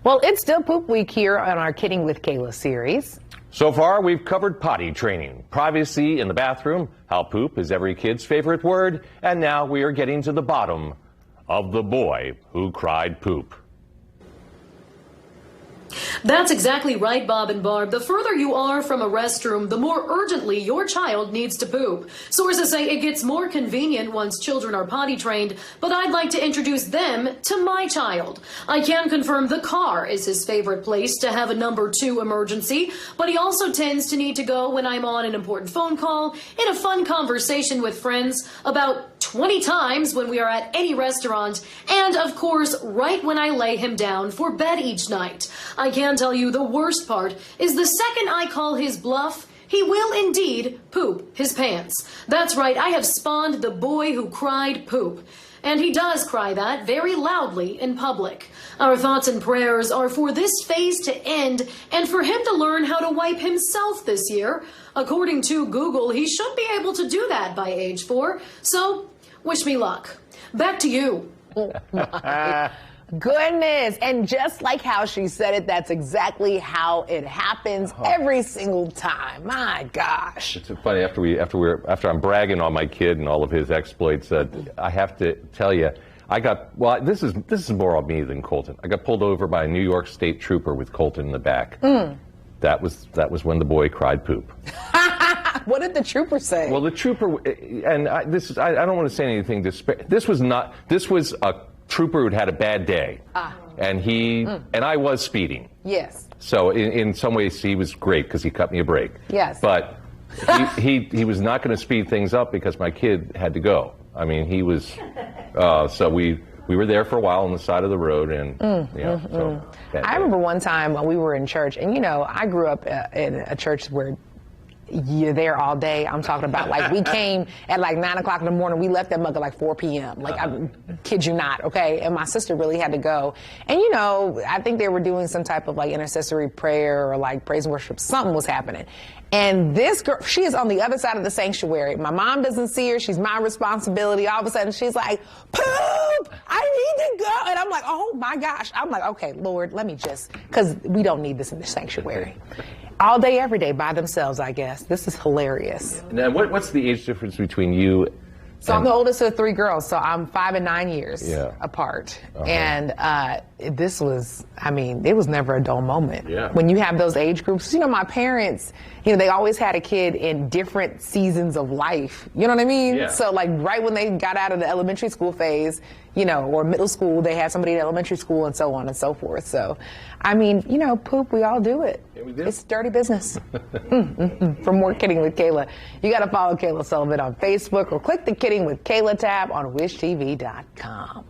Well, it's still poop week here on our Kidding with Kayla series. So far, we've covered potty training, privacy in the bathroom, how poop is every kid's favorite word, and now we are getting to the bottom of the boy who cried poop. That's exactly right, Bob and Barb. The further you are from a restroom, the more urgently your child needs to poop. Sources say it gets more convenient once children are potty trained, but I'd like to introduce them to my child. I can confirm the car is his favorite place to have a number 2 emergency, but he also tends to need to go when I'm on an important phone call, in a fun conversation with friends, about 20 times when we are at any restaurant, and of course, right when I lay him down for bed each night. I can tell you the worst part is the second I call his bluff, he will indeed poop his pants. That's right, I have spawned the boy who cried poop. And he does cry that very loudly in public. Our thoughts and prayers are for this phase to end and for him to learn how to wipe himself this year. According to Google, he should be able to do that by age 4. So, wish me luck. Back to you. Oh my goodness. And just like how she said it, that's exactly how it happens every single time. My gosh. It's funny, after I'm bragging on my kid and all of his exploits, I have to tell you, this is more on me than Colton. I got pulled over by a New York State trooper with Colton in the back. That was when the boy cried poop. What did the trooper say? Well, the trooper, and I don't want to say anything. This was a trooper who'd had a bad day, and I was speeding. Yes. So in some ways he was great because he cut me a break. Yes. But he was not going to speed things up because my kid had to go. I mean, he was. So we were there for a while on the side of the road, and so. I remember one time when we were in church, and I grew up in a church where you're there all day. I'm talking about, like, we came at like 9 o'clock in the morning. We left that mug at like 4 p.m. Like, I kid you not, okay? And my sister really had to go. And, I think they were doing some type of like intercessory prayer or like praise and worship. Something was happening. And this girl, she is on the other side of the sanctuary. My mom doesn't see her. She's my responsibility. All of a sudden, she's like, poop! I need to go. And I'm like, oh my gosh. I'm like, okay, Lord, let me because we don't need this in the sanctuary. All day, every day, by themselves, I guess. This is hilarious. Now, what's the age difference between you? So I'm the oldest of 3 girls, so I'm 5 and 9 years apart. And this was, it was never a dull moment. Yeah. When you have those age groups, my parents, they always had a kid in different seasons of life. You know what I mean? Yeah. So like right when they got out of the elementary school phase, or middle school, they had somebody in elementary school and so on and so forth. So, poop, we all do it. Yeah, we do. It's dirty business. For more Kidding with Kayla, you got to follow Kayla Sullivan on Facebook or click the Kidding with Kayla tab on wishtv.com.